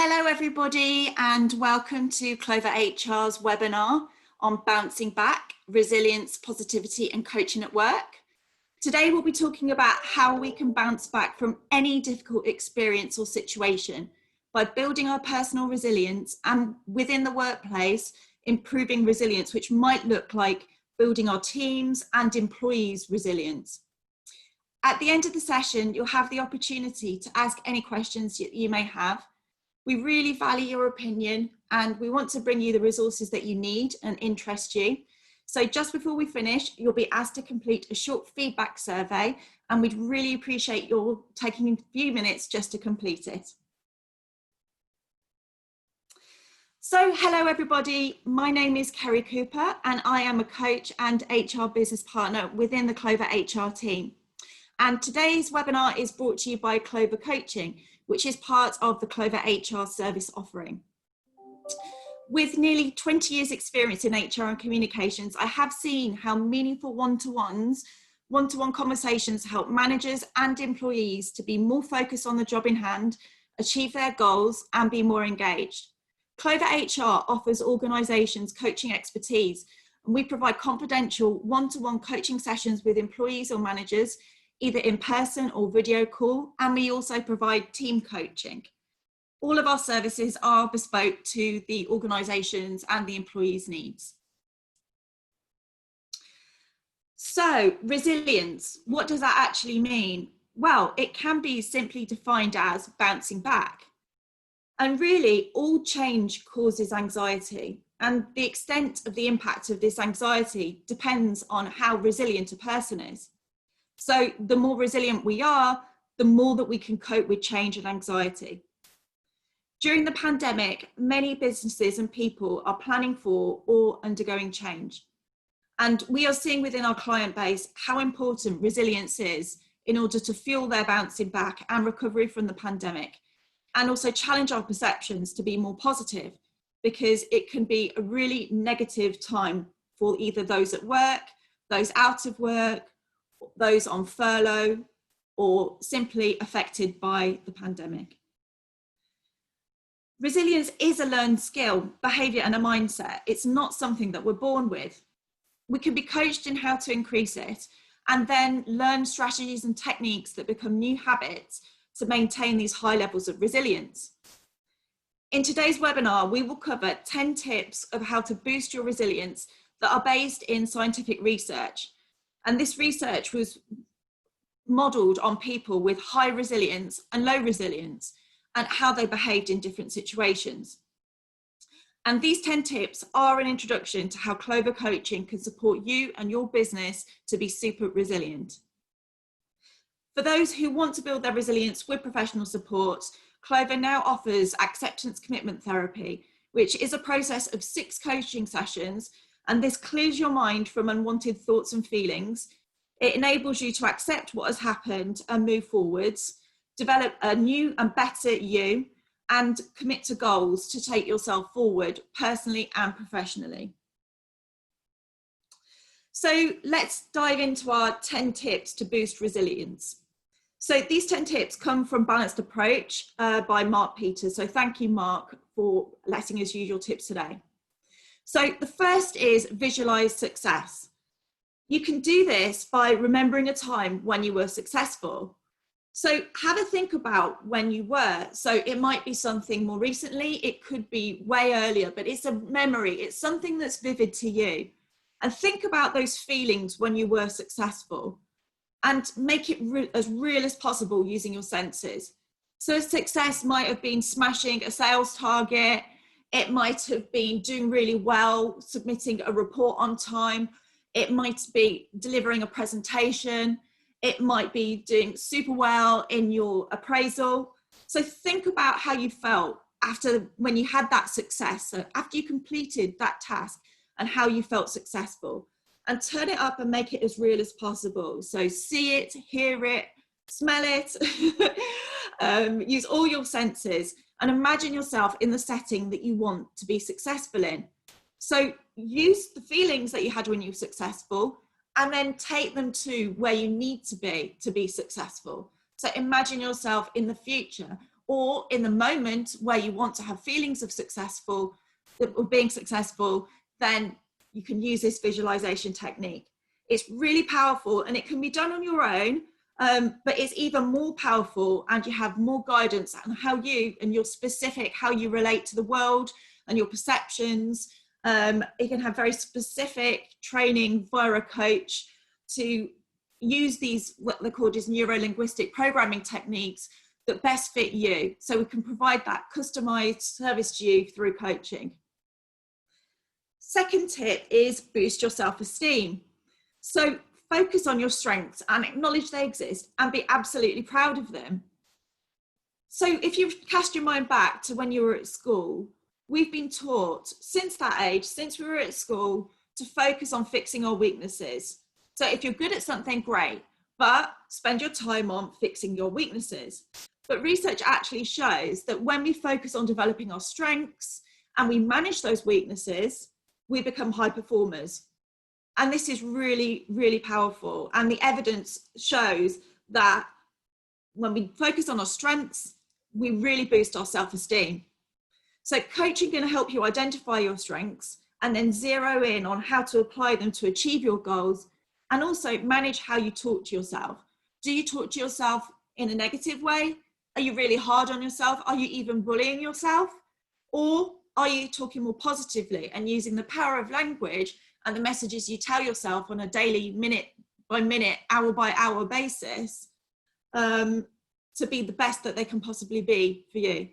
Hello everybody and welcome to Clover HR's webinar on bouncing back, resilience, positivity and coaching at work. Today we'll be talking about how we can bounce back from any difficult experience or situation by building our personal resilience and within the workplace, improving resilience, which might look like building our teams and employees' resilience. At the end of the session, you'll have the opportunity to ask any questions you may have. We really value your opinion and we want to bring you the resources that you need and interest you. So just before we finish, you'll be asked to complete a short feedback survey and we'd really appreciate your taking a few minutes just to complete it. So hello everybody, my name is Kerry Cooper and I am a coach and HR business partner within the Clover HR team. And today's webinar is brought to you by Clover Coaching, which is part of the Clover HR service offering. With nearly 20 years experience in HR and communications, I have seen how meaningful one-to-one conversations help managers and employees to be more focused on the job in hand, achieve their goals and be more engaged. Clover HR offers organisations coaching expertise and we provide confidential one-to-one coaching sessions with employees or managers, either in person or video call, and we also provide team coaching. All of our services are bespoke to the organisations and the employees' needs. So, resilience, what does that actually mean? Well, it can be simply defined as bouncing back. And really, all change causes anxiety, and the extent of the impact of this anxiety depends on how resilient a person is. So the more resilient we are, the more that we can cope with change and anxiety. During the pandemic, many businesses and people are planning for or undergoing change. And we are seeing within our client base how important resilience is in order to fuel their bouncing back and recovery from the pandemic, and also challenge our perceptions to be more positive, because it can be a really negative time for either those at work, those out of work, those on furlough, or simply affected by the pandemic. Resilience is a learned skill, behaviour and a mindset. It's not something that we're born with. We can be coached in how to increase it and then learn strategies and techniques that become new habits to maintain these high levels of resilience. In today's webinar, we will cover 10 tips of how to boost your resilience that are based in scientific research. And this research was modelled on people with high resilience and low resilience and how they behaved in different situations. And these 10 tips are an introduction to how Clover Coaching can support you and your business to be super resilient. For those who want to build their resilience with professional support, Clover now offers acceptance commitment therapy, which is a process of 6 coaching sessions. And this clears your mind from unwanted thoughts and feelings. It enables you to accept what has happened and move forwards, develop a new and better you, and commit to goals to take yourself forward personally and professionally. So let's dive into our 10 tips to boost resilience. So these 10 tips come from Balanced Approach by Mark Peters. So thank you, Mark, for letting us use your tips today. So the first is visualize success. You can do this by remembering a time when you were successful. So have a think about when you were. So it might be something more recently, it could be way earlier, but it's a memory. It's something that's vivid to you. And think about those feelings when you were successful and make it as real as possible using your senses. So success might have been smashing a sales target. It might have been doing really well, submitting a report on time. It might be delivering a presentation. It might be doing super well in your appraisal. So think about how you felt when you had that success, so after you completed that task and how you felt successful, and turn it up and make it as real as possible. So see it, hear it, smell it, use all your senses. And imagine yourself in the setting that you want to be successful in. So use the feelings that you had when you were successful and then take them to where you need to be successful. So imagine yourself in the future or in the moment where you want to have feelings of successful or being successful, then you can use this visualization technique. It's really powerful and it can be done on your own, but it's even more powerful and you have more guidance on how you and your specific, how you relate to the world and your perceptions. You can have very specific training via a coach to use these, what they're called is neuro-linguistic programming techniques that best fit you. So we can provide that customized service to you through coaching. Second tip is boost your self-esteem. So focus on your strengths and acknowledge they exist and be absolutely proud of them. So if you cast your mind back to when you were at school, we've been taught since that age, since we were at school, to focus on fixing our weaknesses. So if you're good at something, great, but spend your time on fixing your weaknesses. But research actually shows that when we focus on developing our strengths and we manage those weaknesses, we become high performers. And this is really, really powerful. And the evidence shows that when we focus on our strengths, we really boost our self-esteem. So coaching can help you identify your strengths and then zero in on how to apply them to achieve your goals, and also manage how you talk to yourself. Do you talk to yourself in a negative way? Are you really hard on yourself? Are you even bullying yourself? Or are you talking more positively and using the power of language and the messages you tell yourself on a daily, minute by minute, hour by hour basis to be the best that they can possibly be for you?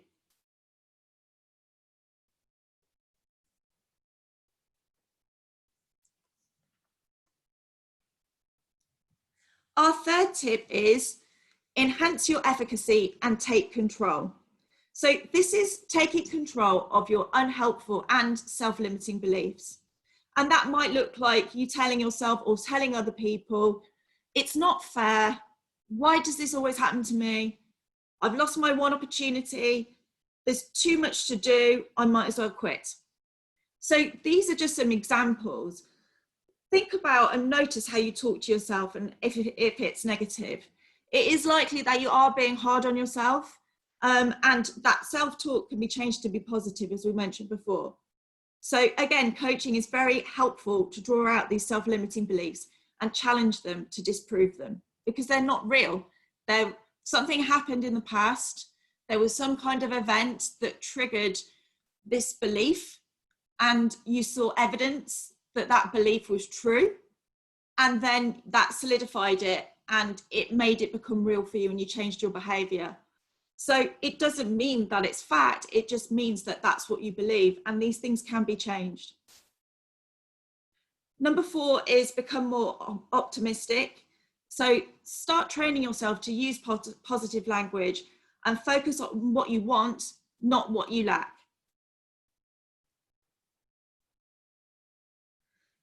Our third tip is enhance your efficacy and take control. So this is taking control of your unhelpful and self-limiting beliefs. And that might look like you telling yourself or telling other people, it's not fair. Why does this always happen to me? I've lost my one opportunity. There's too much to do. I might as well quit. So these are just some examples. Think about and notice how you talk to yourself, and if it's negative. It is likely that you are being hard on yourself, and that self-talk can be changed to be positive, as we mentioned before. So again, coaching is very helpful to draw out these self-limiting beliefs and challenge them to disprove them, because they're not real. Something happened in the past. There was some kind of event that triggered this belief, and you saw evidence that that belief was true, and then that solidified it and it made it become real for you and you changed your behavior. So it doesn't mean that it's fact, it just means that that's what you believe, and these things can be changed. Number 4 is become more optimistic. So start training yourself to use positive language and focus on what you want, not what you lack.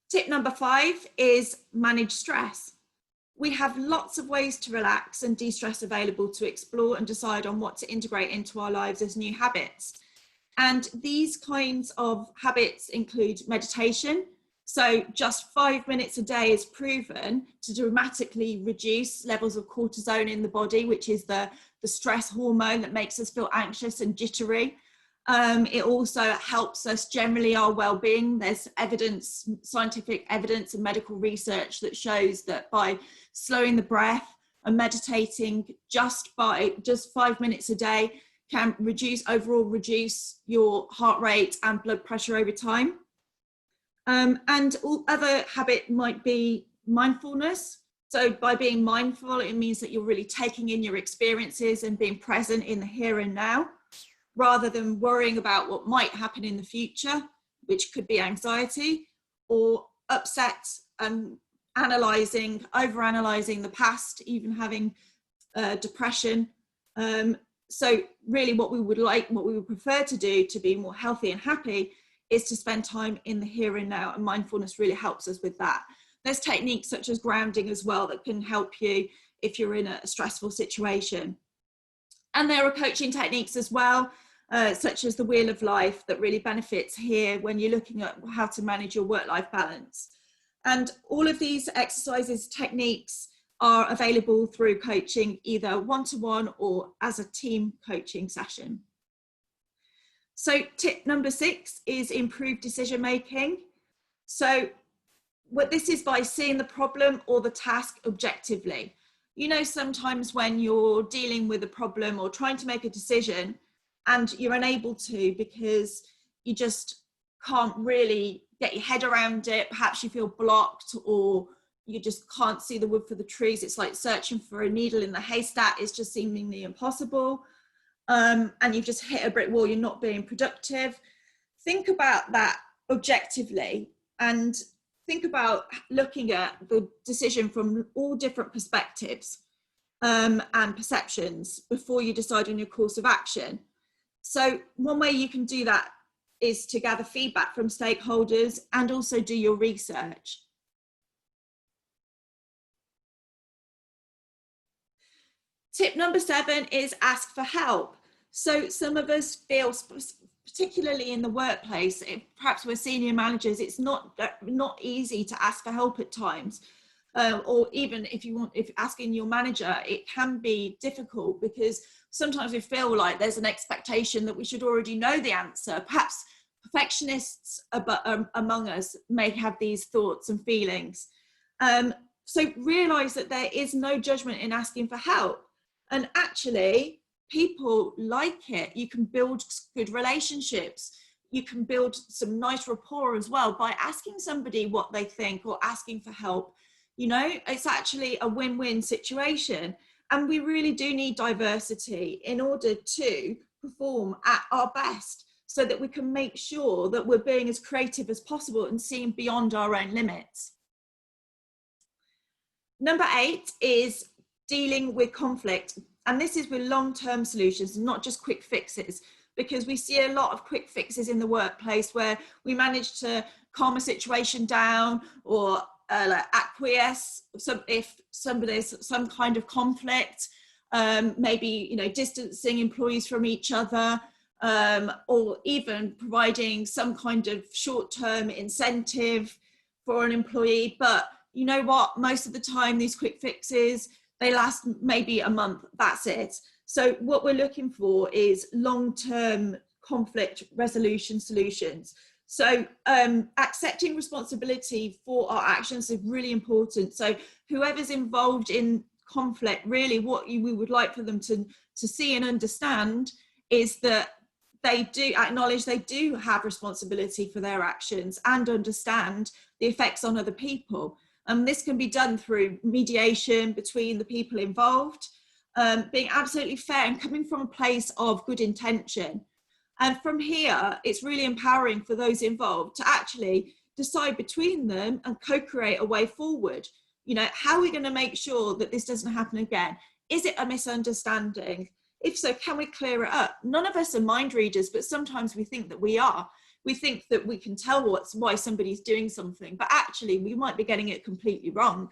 Tip number 5 is manage stress. We have lots of ways to relax and de-stress available to explore and decide on what to integrate into our lives as new habits. And these kinds of habits include meditation. So just 5 minutes a day is proven to dramatically reduce levels of cortisol in the body, which is the stress hormone that makes us feel anxious and jittery. It also helps us generally our well-being. There's evidence, scientific evidence and medical research that shows that by slowing the breath and meditating just 5 minutes a day can reduce your heart rate and blood pressure over time. And all other habit might be mindfulness. So by being mindful, it means that you're really taking in your experiences and being present in the here and now, rather than worrying about what might happen in the future, which could be anxiety, or upset and overanalyzing the past, even having depression. So really what we would prefer to do to be more healthy and happy is to spend time in the here and now, and mindfulness really helps us with that. There's techniques such as grounding as well that can help you if you're in a stressful situation. And there are coaching techniques as well, such as the Wheel of Life, that really benefits here when you're looking at how to manage your work-life balance. And all of these exercises, techniques are available through coaching, either one-to-one or as a team coaching session. So tip number 6 is improved decision making. So what this is by seeing the problem or the task objectively. You know, sometimes when you're dealing with a problem or trying to make a decision and you're unable to because you just can't really get your head around it, perhaps you feel blocked or you just can't see the wood for the trees. It's like searching for a needle in the haystack. It's just seemingly impossible. And you've just hit a brick wall, you're not being productive. Think about that objectively and think about looking at the decision from all different perspectives and perceptions before you decide on your course of action. So one way you can do that is to gather feedback from stakeholders and also do your research. Tip number 7 is ask for help. So some of us feel, particularly in the workplace, perhaps we're senior managers, it's not easy to ask for help at times. Or even if asking your manager, it can be difficult because sometimes we feel like there's an expectation that we should already know the answer. Perhaps perfectionists among us may have these thoughts and feelings. So realise that there is no judgment in asking for help. And actually, people like it. You can build good relationships. You can build some nice rapport as well by asking somebody what they think or asking for help. You know, it's actually a win-win situation. And we really do need diversity in order to perform at our best so that we can make sure that we're being as creative as possible and seeing beyond our own limits. Number 8 is dealing with conflict. And this is with long-term solutions, not just quick fixes, because we see a lot of quick fixes in the workplace where we manage to calm a situation down or like acquiesce if somebody's some kind of conflict, maybe, you know, distancing employees from each other, or even providing some kind of short-term incentive for an employee. But you know what, most of the time these quick fixes, they last maybe a month, that's it. So what we're looking for is long-term conflict resolution solutions. So accepting responsibility for our actions is really important. So whoever's involved in conflict, really what we would like for them to see and understand is that they do acknowledge they do have responsibility for their actions and understand the effects on other people. This can be done through mediation between the people involved, being absolutely fair and coming from a place of good intention. And from here, it's really empowering for those involved to actually decide between them and co-create a way forward. You know, how are we going to make sure that this doesn't happen again? Is it a misunderstanding? If so, can we clear it up? None of us are mind readers, but sometimes we think that we are. We think that we can tell why somebody's doing something, but actually we might be getting it completely wrong.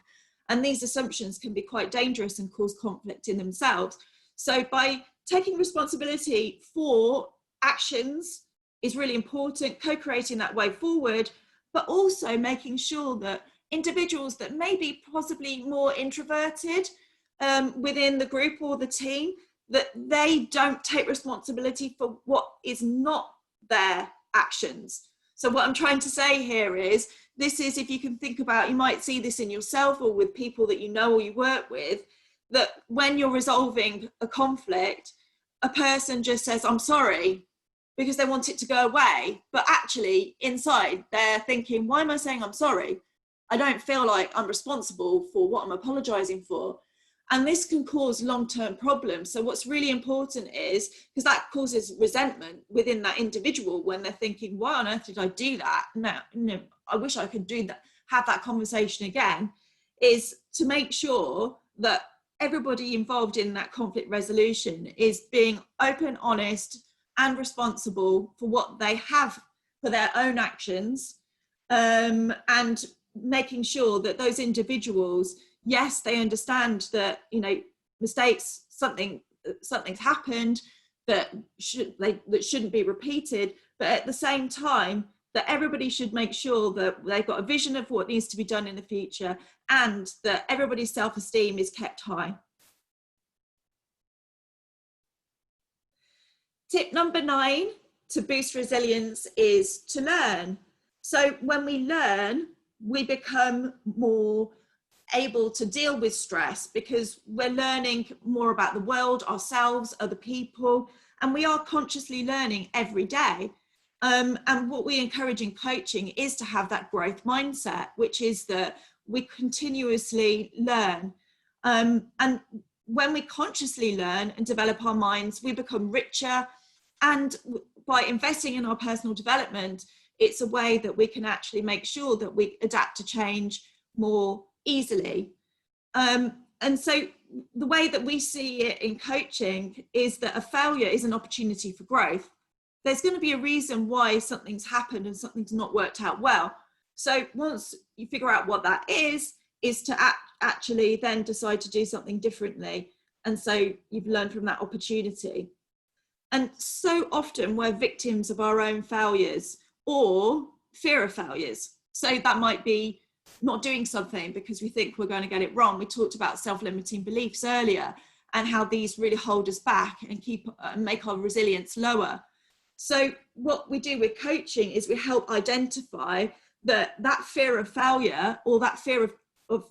And these assumptions can be quite dangerous and cause conflict in themselves. So by taking responsibility for actions is really important, co-creating that way forward, but also making sure that individuals that may be possibly more introverted within the group or the team, that they don't take responsibility for what is not their actions. So what I'm trying to say here is, this is, if you can think about, you might see this in yourself or with people that you know or you work with, that when you're resolving a conflict, a person just says, I'm sorry, because they want it to go away. But actually inside they're thinking, why am I saying I'm sorry? I don't feel like I'm responsible for what I'm apologizing for. And this can cause long-term problems. So what's really important is, because that causes resentment within that individual when they're thinking, why on earth did I do that? No, I wish I could do that, have that conversation again, is to make sure that everybody involved in that conflict resolution is being open, honest, and responsible for what they have, for their own actions, and making sure that those individuals, yes, they understand that, you know, mistakes, something's happened that shouldn't be repeated, but at the same time, that everybody should make sure that they've got a vision of what needs to be done in the future, and that everybody's self-esteem is kept high. Tip number 9 to boost resilience is to learn. So when we learn, we become more able to deal with stress, because we're learning more about the world, ourselves, other people, and we are consciously learning every day. And what we encourage in coaching is to have that growth mindset, which is that we continuously learn. And when we consciously learn and develop our minds, we become richer. And by investing in our personal development, it's a way that we can actually make sure that we adapt to change more easily. And so the way that we see it in coaching is that a failure is an opportunity for growth. There's going to be a reason why something's happened and something's not worked out well. So once you figure out what that is to actually then decide to do something differently. And so you've learned from that opportunity. And so often we're victims of our own failures or fear of failures. So that might be not doing something because we think we're going to get it wrong. We talked about self-limiting beliefs earlier and how these really hold us back and make our resilience lower. So what we do with coaching is we help identify that fear of failure, or that fear of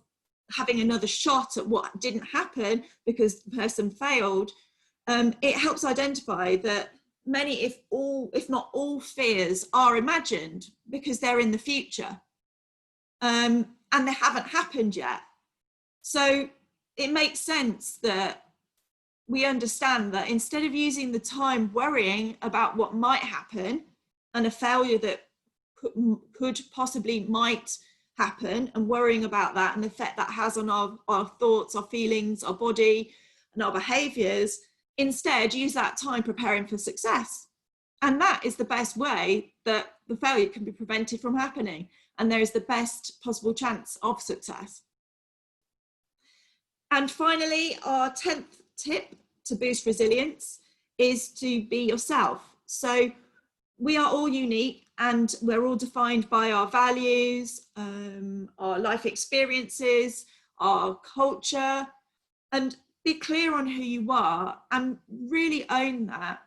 having another shot at what didn't happen because the person failed. It helps identify that many, if not all fears are imagined because they're in the future, and they haven't happened yet. So it makes sense that we understand that instead of using the time worrying about what might happen and a failure that could possibly might happen, and worrying about that and the effect that has on our thoughts, our feelings, our body and our behaviors, instead use that time preparing for success. And that is the best way that the failure can be prevented from happening, and there is the best possible chance of success. And finally, our 10th tip to boost resilience is to be yourself. So we are all unique and we're all defined by our values, our life experiences, our culture, and be clear on who you are and really own that.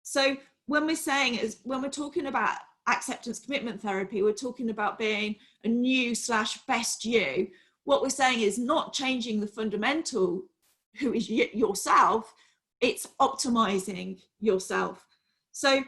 So when we're talking about acceptance commitment therapy, we're talking about being a new/best you. What we're saying is not changing the fundamental who is yourself, it's optimizing yourself. So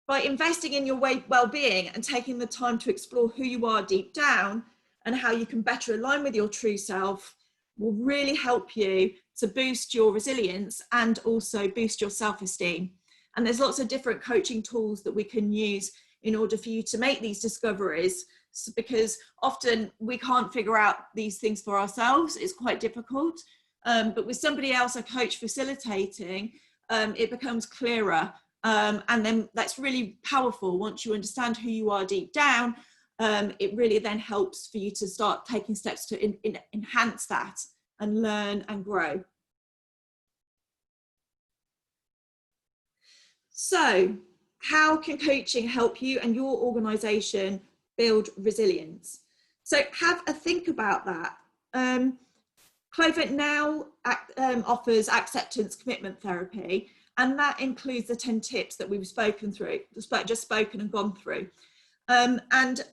by investing in your well-being and taking the time to explore who you are deep down and how you can better align with your true self, will really help you to boost your resilience and also boost your self-esteem. And there's lots of different coaching tools that we can use in order for you to make these discoveries, because often we can't figure out these things for ourselves. It's quite difficult. But with somebody else, a coach facilitating, it becomes clearer. And then that's really powerful. Once you understand who you are deep down, it really then helps for you to start taking steps to enhance that and learn and grow. So how can coaching help you and your organization build resilience? So have a think about that. Clover now offers acceptance commitment therapy, and that includes the 10 tips that we've just spoken and gone through. And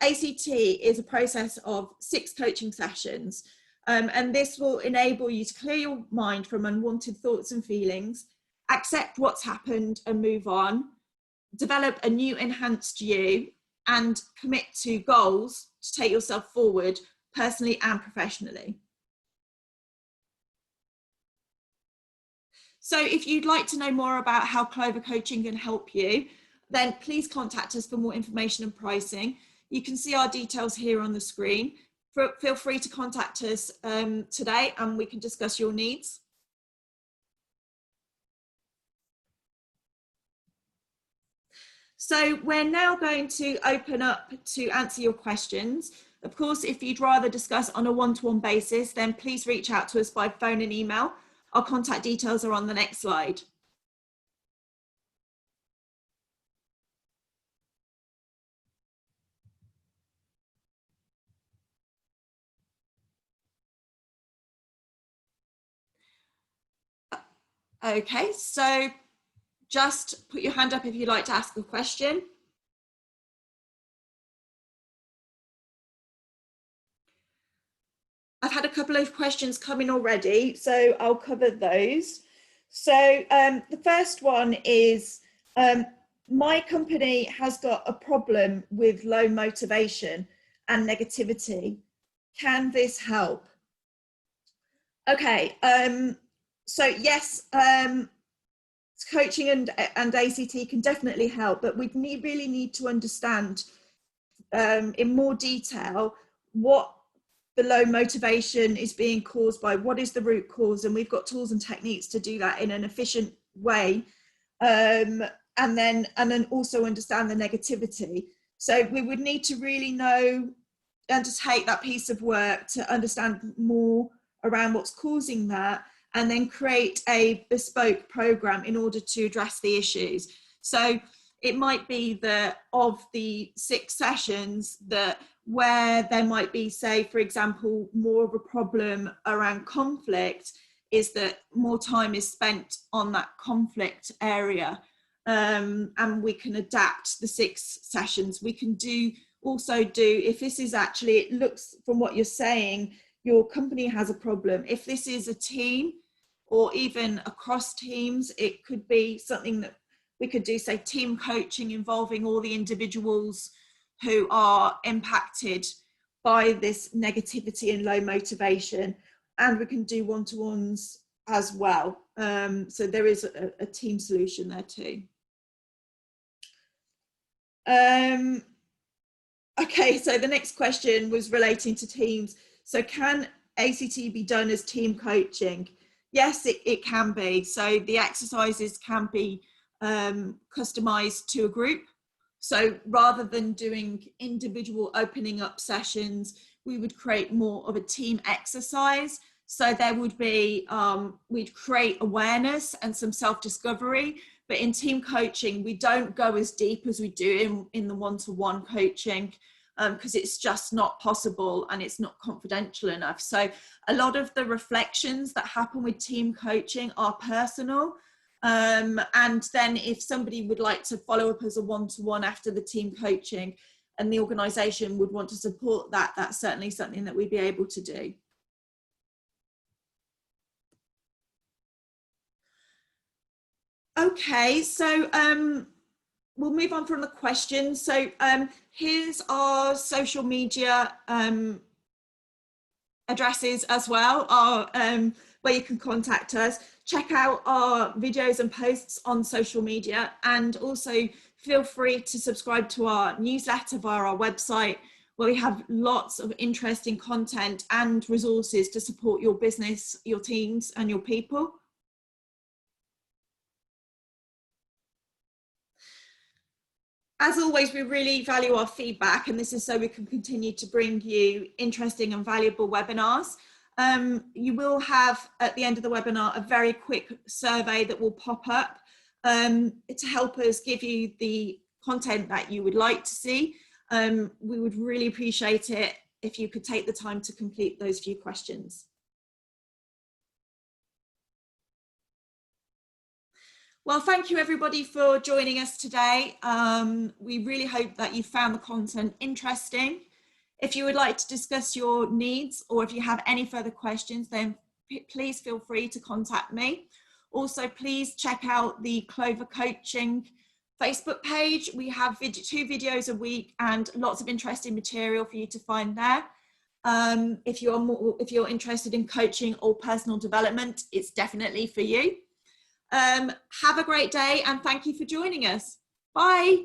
ACT is a process of 6 coaching sessions, and this will enable you to clear your mind from unwanted thoughts and feelings, accept what's happened and move on, develop a new enhanced you, and commit to goals to take yourself forward personally and professionally. So if you'd like to know more about how Clover Coaching can help you, then please contact us for more information and pricing. You can see our details here on the screen. Feel free to contact us today and we can discuss your needs. So we're now going to open up to answer your questions. Of course, if you'd rather discuss on a one-to-one basis, then please reach out to us by phone and email. Our contact details are on the next slide. Okay, so just put your hand up if you'd like to ask a question. I've had a couple of questions come in already, so I'll cover those. So the first one is, my company has got a problem with low motivation and negativity. Can this help? Okay, so yes, coaching and ACT can definitely help, but we really need to understand in more detail what the low motivation is being caused by, what is the root cause, and we've got tools and techniques to do that in an efficient way, and then also understand the negativity. So we would need to really undertake that piece of work to understand more around what's causing that, and then create a bespoke program in order to address the issues. So it might be that of the 6 sessions, that where there might be, say, for example, more of a problem around conflict, is that more time is spent on that conflict area, and we can adapt the 6 sessions. We can also do, if this is actually, it looks from what you're saying, your company has a problem. If this is a team or even across teams, it could be something that we could do, say, team coaching involving all the individuals who are impacted by this negativity and low motivation. And we can do one-to-ones as well. So there is a team solution there too. Okay, so the next question was relating to teams. So can ACT be done as team coaching? Yes, it can be. So the exercises can be customized to a group. So rather than doing individual opening up sessions, we would create more of a team exercise. So there would be, we'd create awareness and some self-discovery, but in team coaching, we don't go as deep as we do in the one-to-one coaching, because it's just not possible and it's not confidential enough. So a lot of the reflections that happen with team coaching are personal. And then if somebody would like to follow up as a one-to-one after the team coaching and the organisation would want to support that, that's certainly something that we'd be able to do. Okay, so we'll move on from the questions. So here's our social media addresses as well, where you can contact us. Check out our videos and posts on social media, and also feel free to subscribe to our newsletter via our website, where we have lots of interesting content and resources to support your business, your teams and your people. As always, we really value our feedback, and this is so we can continue to bring you interesting and valuable webinars. You will have, at the end of the webinar, a very quick survey that will pop up to help us give you the content that you would like to see. We would really appreciate it if you could take the time to complete those few questions. Well, thank you everybody for joining us today. We really hope that you found the content interesting. If you would like to discuss your needs, or if you have any further questions, then please feel free to contact me. Also, please check out the Clover Coaching Facebook page. We have 2 videos a week and lots of interesting material for you to find there. If you're interested in coaching or personal development, it's definitely for you. Have a great day, and thank you for joining us. Bye.